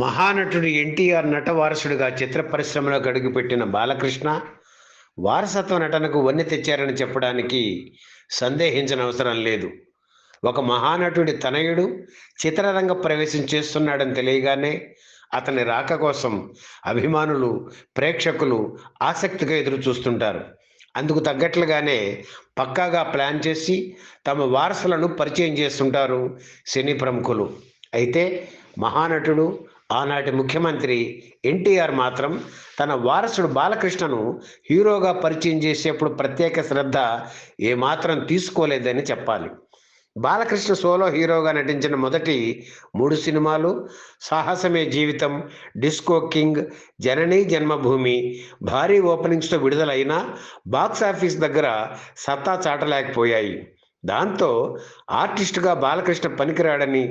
మహానటుడు ఎన్టీఆర్ నట వారసుడిగా చిత్ర పరిశ్రమలోకి అడుగుపెట్టిన బాలకృష్ణ వారసత్వ నటనకు వన్నె తెచ్చారని చెప్పడానికి సందేహించనవసరం లేదు. ఒక మహానటుడి తనయుడు చిత్రరంగ ప్రవేశం చేస్తున్నాడని తెలియగానే అతని రాక కోసం అభిమానులు, ప్రేక్షకులు ఆసక్తిగా ఎదురు చూస్తుంటారు. అందుకు తగ్గట్లుగానే పక్కాగా ప్లాన్ చేసి తమ వారసులను పరిచయం చేస్తుంటారు సినీ ప్రముఖులు. అయితే మహానటుడు, ఆనాటి ముఖ్యమంత్రి ఎన్టీఆర్ మాత్రం తన వారసుడు బాలకృష్ణను హీరోగా పరిచయం చేసేప్పుడు ప్రత్యేక శ్రద్ధ ఏమాత్రం తీసుకోలేదని చెప్పాలి. బాలకృష్ణ సోలో హీరోగా నటించిన మొదటి 3 సినిమాలు సాహసమే జీవితం, డిస్కో కింగ్, జననీ జన్మభూమి భారీ ఓపెనింగ్స్తో విడుదలైనా బాక్సాఫీస్ దగ్గర సత్తా చాటలేకపోయాయి. దాంతో ఆర్టిస్టుగా బాలకృష్ణ పనికిరాడని,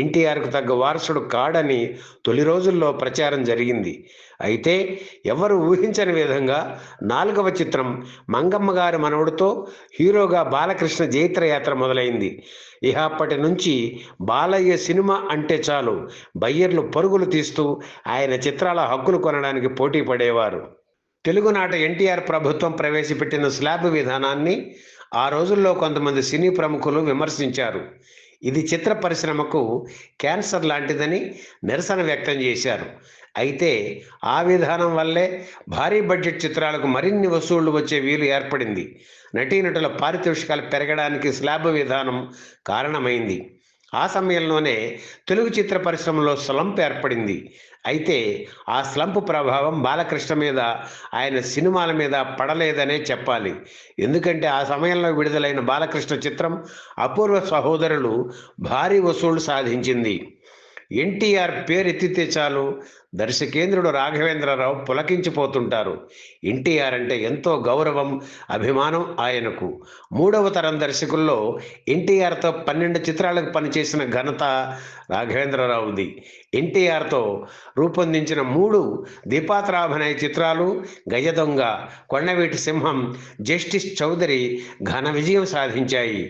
ఎన్టీఆర్కు తగ్గ వారసుడు కాడని తొలి రోజుల్లో ప్రచారం జరిగింది. అయితే ఎవరు ఊహించని విధంగా 4వ చిత్రం మంగమ్మ గారి మనవడితో హీరోగా బాలకృష్ణ జైత్రయాత్ర మొదలైంది. ఇక అప్పటి నుంచి బాలయ్య సినిమా అంటే చాలు బయ్యర్లు పరుగులు తీస్తూ ఆయన చిత్రాల హక్కులు కొనడానికి పోటీ పడేవారు. తెలుగునాట ఎన్టీఆర్ ప్రభుత్వం ప్రవేశపెట్టిన స్లాబ్ విధానాన్ని ఆ రోజుల్లో కొంతమంది సినీ ప్రముఖులు విమర్శించారు. ఇది చిత్ర పరిశ్రమకు క్యాన్సర్ లాంటిదని నిరసన వ్యక్తం చేశారు. అయితే ఆ విధానం వల్లే భారీ బడ్జెట్ చిత్రాలకు మరిన్ని వసూళ్లు వచ్చే వీలు ఏర్పడింది. నటీనటుల పారితోషికాలు పెరగడానికి స్లాబ్ విధానం కారణమైంది. ఆ సమయంలోనే తెలుగు చిత్ర పరిశ్రమలో స్లంప్ ఏర్పడింది. అయితే ఆ స్లంప్ ప్రభావం బాలకృష్ణ మీద, ఆయన సినిమాల మీద పడలేదనే చెప్పాలి. ఎందుకంటే ఆ సమయంలో విడుదలైన బాలకృష్ణ చిత్రం అపూర్వ సహోదరులు భారీ వసూళ్లు సాధించింది. ఎన్టీఆర్ పేరెత్తితే చాలు దర్శకేంద్రుడు రాఘవేంద్రరావు పులకించిపోతుంటారు. ఎన్టీఆర్ అంటే ఎంతో గౌరవం, అభిమానం ఆయనకు. 3వ తరం దర్శకుల్లో ఎన్టీఆర్తో 12 చిత్రాలకు పనిచేసిన ఘనత రాఘవేంద్రరావుది. ఎన్టీఆర్తో రూపొందించిన 3 ద్విపాత్రాభినయ చిత్రాలు గజదొంగ, కొండవీటి సింహం, జస్టిస్ చౌదరి ఘన విజయం సాధించాయి.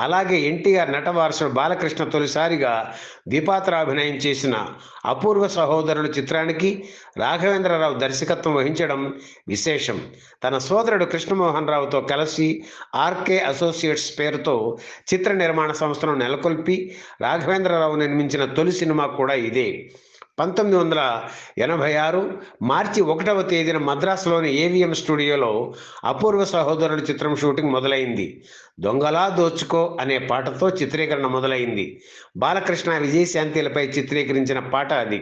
అలాగే ఎన్టీఆర్ నటవారసుడు బాలకృష్ణ తొలిసారిగా ద్విపాత్రాభినయం చేసిన అపూర్వ సహోదరులు చిత్రానికి రాఘవేంద్రరావు దర్శకత్వం వహించడం విశేషం. తన సోదరుడు కృష్ణమోహన్ రావుతో కలిసి ఆర్కే అసోసియేట్స్ పేరుతో చిత్ర నిర్మాణ సంస్థను నెలకొల్పి రాఘవేంద్రరావు నిర్మించిన తొలి సినిమా కూడా ఇదే. 1986 మార్చి 1వ తేదీన మద్రాసులోని ఏవిఎం స్టూడియోలో అపూర్వ సహోదరుల చిత్రం షూటింగ్ మొదలైంది. దొంగలా దోచుకో అనే పాటతో చిత్రీకరణ మొదలైంది. బాలకృష్ణ, విజయశాంతిలపై చిత్రీకరించిన పాట అది.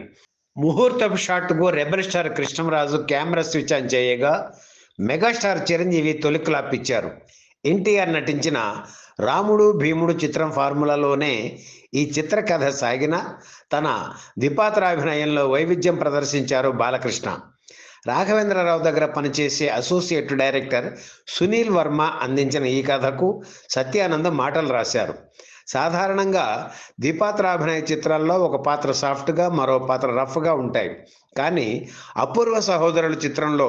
ముహూర్తపు షాట్కు rebel star Krishnamraju camera switch on చేయగా మెగాస్టార్ చిరంజీవి తొలి క్లాప్ ఇచ్చారు. ఎన్టీఆర్ నటించిన రాముడు భీముడు చిత్రం ఫార్ములాలోనే ఈ చిత్ర కథ సాగిన తన ద్విపాత్రాభినయంలో వైవిధ్యం ప్రదర్శించారు బాలకృష్ణ. రాఘవేంద్రరావు దగ్గర పనిచేసే అసోసియేట్ డైరెక్టర్ సునీల్ వర్మ అందించిన ఈ కథకు సత్యానందం మాటలు రాశారు. సాధారణంగా ద్విపాత్రాభినయ చిత్రాల్లో ఒక పాత్ర సాఫ్ట్గా, మరో పాత్ర రఫ్గా ఉంటాయి. కానీ అపూర్వ సహోదరుల చిత్రంలో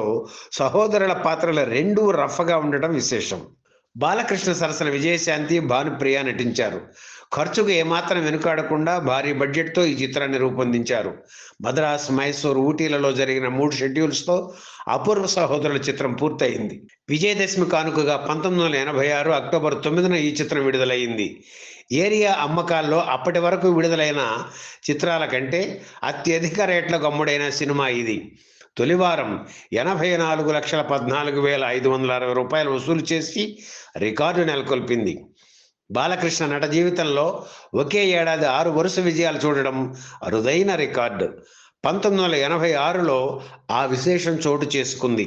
సహోదరుల పాత్రలు రెండూ రఫ్గా ఉండటం విశేషం. బాలకృష్ణ సరసన విజయశాంతి, భానుప్రియ నటించారు. ఖర్చుకు ఏమాత్రం వెనుకాడకుండా భారీ బడ్జెట్తో ఈ చిత్రాన్ని రూపొందించారు. మద్రాస్, మైసూర్, ఊటీలలో జరిగిన 3 షెడ్యూల్స్తో అపూర్వ సహోదరుల చిత్రం పూర్తయింది. విజయదశమి కానుకగా 1986 అక్టోబర్ 9న ఈ చిత్రం విడుదలైంది. ఏరియా అమ్మకాల్లో అప్పటి వరకు విడుదలైన చిత్రాల కంటే అత్యధిక రేట్లకు అమ్ముడైన సినిమా ఇది. తొలివారం 84,14,560 రూపాయలు వసూలు చేసి రికార్డు నెలకొల్పింది. బాలకృష్ణ నట జీవితంలో ఒకే ఏడాది 6 వరుస విజయాలు చూడడం అరుదైన రికార్డు. 1986లో ఆ విశేషం చోటు చేసుకుంది.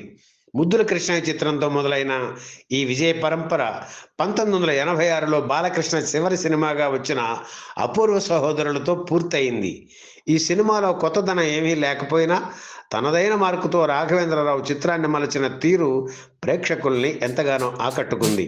ముద్దుల కృష్ణయ్య చిత్రంతో మొదలైన ఈ విజయ పరంపర 1986లో బాలకృష్ణ చివరి సినిమాగా వచ్చిన అపూర్వ సహోదరులతో పూర్తయింది. ఈ సినిమాలో కొత్తదనం ఏమీ లేకపోయినా తనదైన మార్కుతో రాఘవేంద్రరావు చిత్రాన్ని మలచిన తీరు ప్రేక్షకుల్ని ఎంతగానో ఆకట్టుకుంది.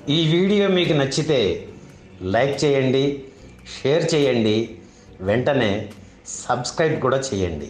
ఈ వీడియో మీకు నచ్చితే లైక్ చేయండి, షేర్ చేయండి, వెంటనే సబ్స్క్రైబ్ కూడా చేయండి.